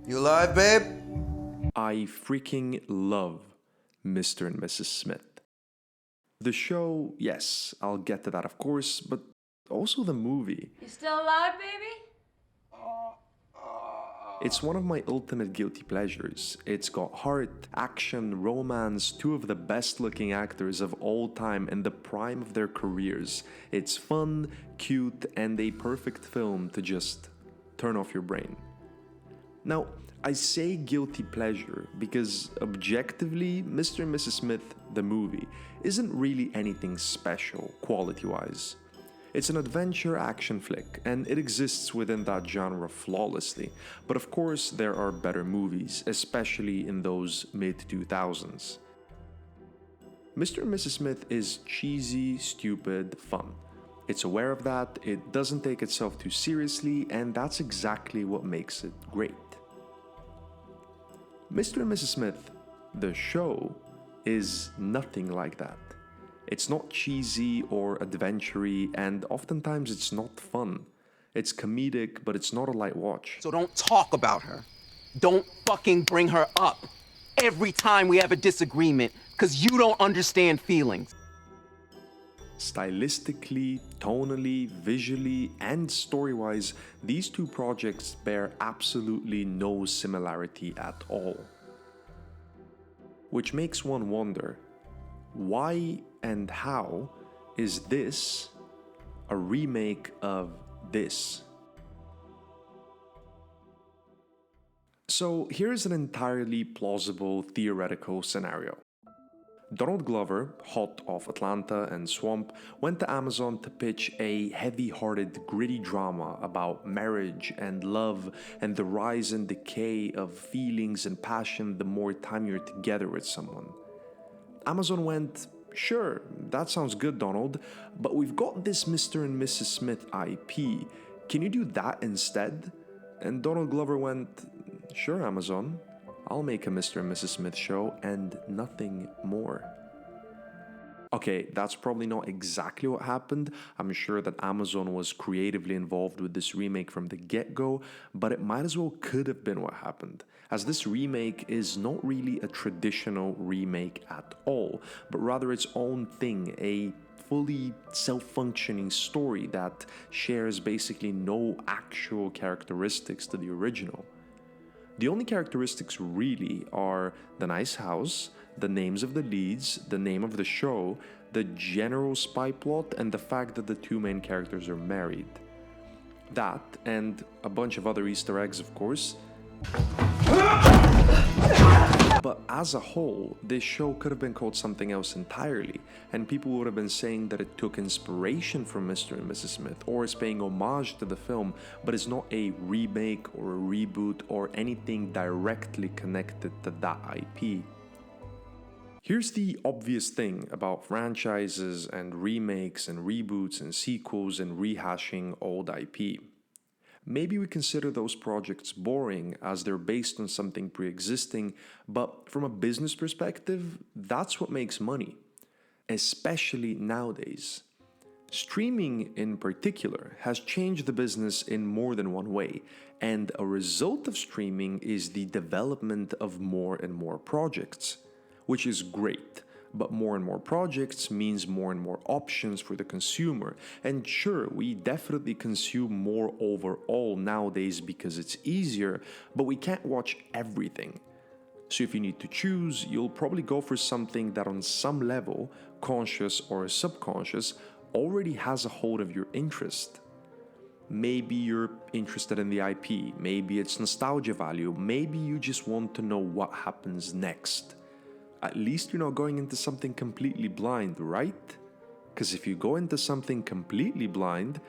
You alive, babe? I freaking love Mr. and Mrs. Smith. The show, yes, I'll get to that of course, but also the movie. You still alive, baby? It's one of my ultimate guilty pleasures. It's got heart, action, romance, two of the best looking actors of all time in the prime of their careers. It's fun, cute, and a perfect film to just turn off your brain. Now, I say guilty pleasure because objectively, Mr. and Mrs. Smith, the movie, isn't really anything special quality-wise. It's an adventure action flick, and it exists within that genre flawlessly. But of course, there are better movies, especially in those mid-2000s. Mr. and Mrs. Smith is cheesy, stupid fun. It's aware of that, it doesn't take itself too seriously, and that's exactly what makes it great. Mr. and Mrs. Smith, the show, is nothing like that. It's not cheesy or adventure-y, and oftentimes it's not fun. It's comedic, but it's not a light watch. So don't talk about her. Don't fucking bring her up every time we have a disagreement, because you don't understand feelings. Stylistically, tonally, visually, and story-wise, these two projects bear absolutely no similarity at all. Which makes one wonder, why and how is this a remake of this? So here's an entirely plausible theoretical scenario. Donald Glover, hot off Atlanta and Swamp, went to Amazon to pitch a heavy-hearted, gritty drama about marriage and love and the rise and decay of feelings and passion the more time you're together with someone. Amazon went, "Sure, that sounds good, Donald, but we've got this Mr. and Mrs. Smith IP. Can you do that instead?" And Donald Glover went, "Sure, Amazon. I'll make a Mr. and Mrs. Smith show and nothing more." Okay, that's probably not exactly what happened. I'm sure that Amazon was creatively involved with this remake from the get-go, but it might as well could have been what happened, as this remake is not really a traditional remake at all, but rather its own thing, a fully self-functioning story that shares basically no actual characteristics to the original. The only characteristics really are the nice house, the names of the leads, the name of the show, the general spy plot, and the fact that the two main characters are married. That, and a bunch of other Easter eggs, of course. But as a whole, this show could have been called something else entirely, and people would have been saying that it took inspiration from Mr. and Mrs. Smith, or is paying homage to the film, but is not a remake or a reboot or anything directly connected to that IP. Here's the obvious thing about franchises and remakes and reboots and sequels and rehashing old IP. Maybe we consider those projects boring as they're based on something pre-existing, but from a business perspective, that's what makes money, especially nowadays. Streaming in particular has changed the business in more than one way, and a result of streaming is the development of more and more projects, which is great. But more and more projects means more and more options for the consumer. And sure, we definitely consume more overall nowadays because it's easier, but we can't watch everything. So if you need to choose, you'll probably go for something that on some level, conscious or subconscious, already has a hold of your interest. Maybe you're interested in the IP, maybe it's nostalgia value, maybe you just want to know what happens next. At least you're not going into something completely blind, right? Because if you go into something completely blind,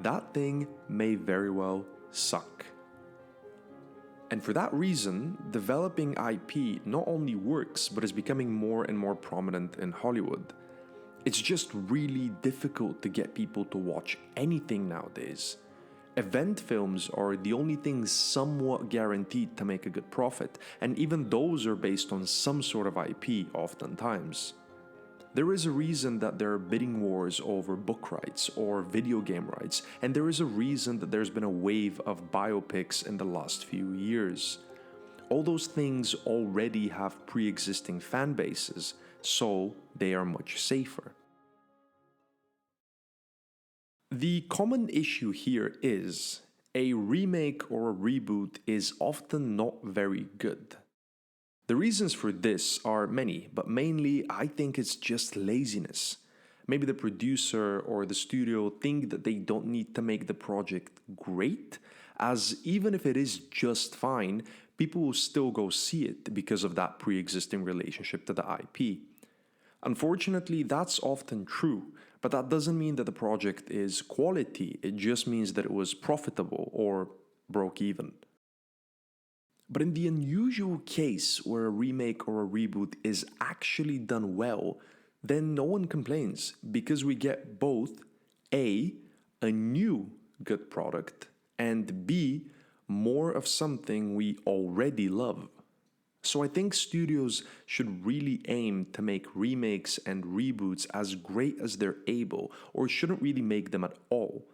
that thing may very well suck. And for that reason, developing IP not only works, but is becoming more and more prominent in Hollywood. It's just really difficult to get people to watch anything nowadays. Event films are the only things somewhat guaranteed to make a good profit, and even those are based on some sort of IP oftentimes. There is a reason that there are bidding wars over book rights or video game rights, and there is a reason that there's been a wave of biopics in the last few years. All those things already have pre-existing fan bases, so they are much safer. The common issue here is a remake or a reboot is often not very good. The reasons for this are many, but mainly I think it's just laziness. Maybe the producer or the studio think that they don't need to make the project great, as even if it is just fine, people will still go see it because of that pre-existing relationship to the IP. Unfortunately, that's often true, but that doesn't mean that the project is quality, it just means that it was profitable or broke even. But in the unusual case where a remake or a reboot is actually done well, then no one complains because we get both A, a new good product, and B, more of something we already love. So I think studios should really aim to make remakes and reboots as great as they're able, or shouldn't really make them at all.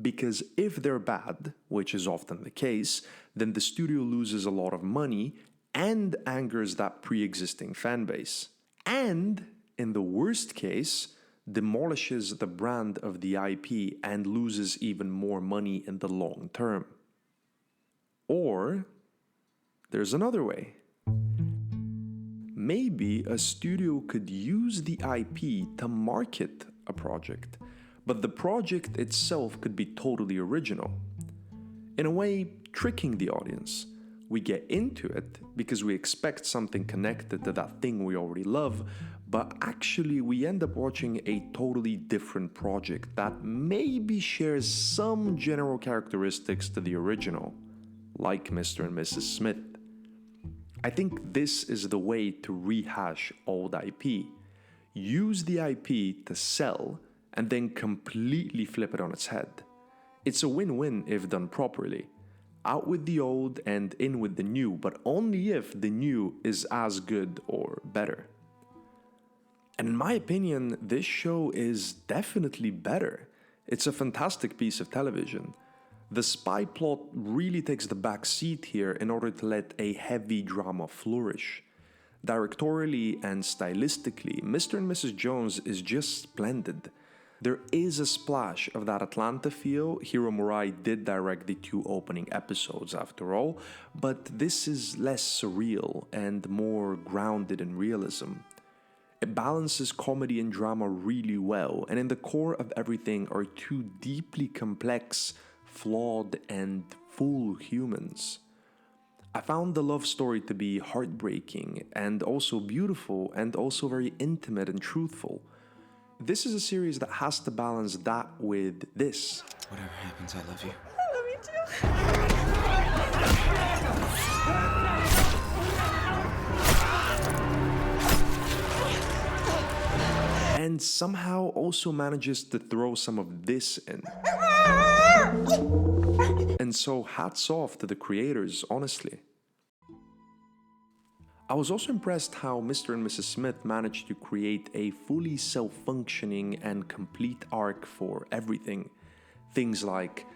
Because if they're bad, which is often the case, then the studio loses a lot of money and angers that pre-existing fan base. And, in the worst case, demolishes the brand of the IP and loses even more money in the long term. Or, there's another way. Maybe a studio could use the IP to market a project, but the project itself could be totally original. In a way, tricking the audience. We get into it because we expect something connected to that thing we already love, but actually we end up watching a totally different project that maybe shares some general characteristics to the original, like Mr. and Mrs. Smith. I think this is the way to rehash old IP. Use the IP to sell and then completely flip it on its head. It's a win-win if done properly. Out with the old and in with the new, but only if the new is as good or better. And in my opinion, this show is definitely better. It's a fantastic piece of television. The spy plot really takes the back seat here in order to let a heavy drama flourish. Directorially and stylistically, Mr. and Mrs. Jones is just splendid. There is a splash of that Atlanta feel. Hiro Murai did direct the 2 opening episodes after all, but this is less surreal and more grounded in realism. It balances comedy and drama really well, and in the core of everything are 2 deeply complex, flawed, and full humans. I found the love story to be heartbreaking and also beautiful and also very intimate and truthful. This is a series that has to balance that with this. Whatever happens, I love you. I love you too. And somehow also manages to throw some of this in. And so hats off to the creators, honestly. I was also impressed how Mr. and Mrs. Smith managed to create a fully self-functioning and complete arc for everything. Things like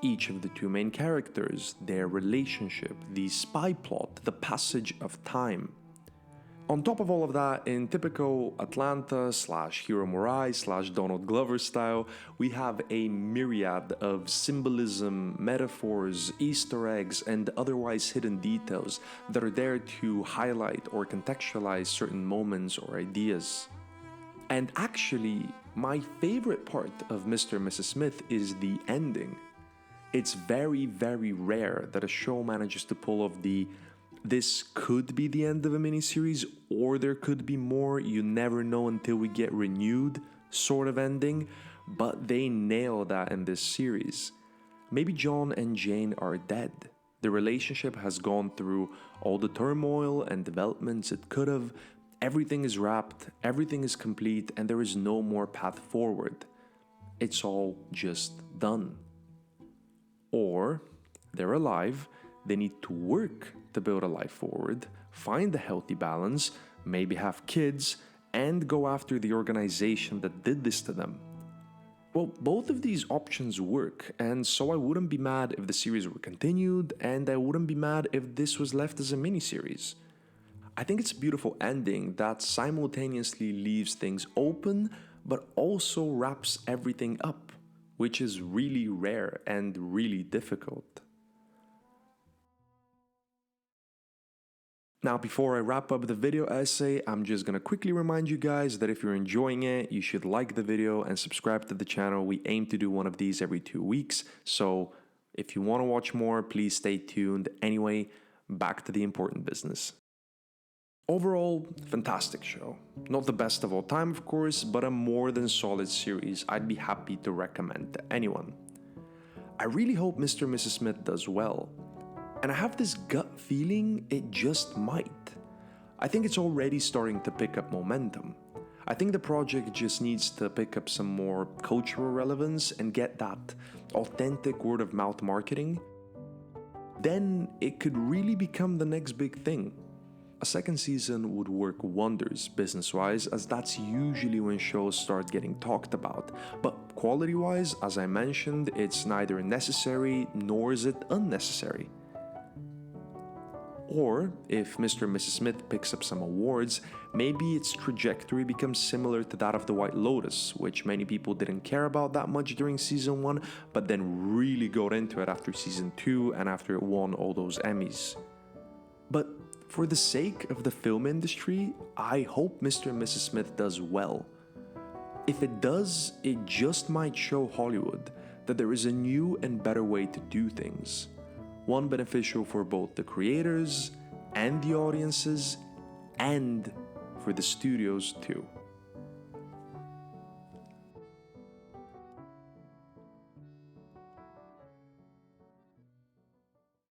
each of the 2 main characters, their relationship, the spy plot, the passage of time. On top of all of that, in typical Atlanta / Hiro Murai / Donald Glover style, we have a myriad of symbolism, metaphors, Easter eggs, and otherwise hidden details that are there to highlight or contextualize certain moments or ideas. And actually, my favorite part of Mr. and Mrs. Smith is the ending. It's very, very rare that a show manages to pull off the "this could be the end of a miniseries, or there could be more, you never know until we get renewed" sort of ending, but they nail that in this series. Maybe John and Jane are dead. The relationship has gone through all the turmoil and developments it could have. Everything is wrapped, everything is complete, and there is no more path forward. It's all just done. Or they're alive, they need to work to build a life forward, find a healthy balance, maybe have kids, and go after the organization that did this to them. Well, both of these options work, and so I wouldn't be mad if the series were continued, and I wouldn't be mad if this was left as a miniseries. I think it's a beautiful ending that simultaneously leaves things open, but also wraps everything up, which is really rare and really difficult. Now, before I wrap up the video essay, I'm just gonna quickly remind you guys that if you're enjoying it, you should like the video and subscribe to the channel. We aim to do one of these every 2 weeks, so if you wanna watch more, please stay tuned. Anyway, back to the important business. Overall, fantastic show. Not the best of all time, of course, but a more than solid series I'd be happy to recommend to anyone. I really hope Mr. and Mrs. Smith does well. And I have this gut feeling it just might. I think it's already starting to pick up momentum. I think the project just needs to pick up some more cultural relevance and get that authentic word of mouth marketing. Then it could really become the next big thing. A second season would work wonders business-wise, as that's usually when shows start getting talked about. But quality-wise, as I mentioned, it's neither necessary nor is it unnecessary. Or, if Mr. and Mrs. Smith picks up some awards, maybe its trajectory becomes similar to that of The White Lotus, which many people didn't care about that much during season 1, but then really got into it after season 2 and after it won all those Emmys. But for the sake of the film industry, I hope Mr. and Mrs. Smith does well. If it does, it just might show Hollywood that there is a new and better way to do things. One beneficial for both the creators and the audiences, and for the studios too.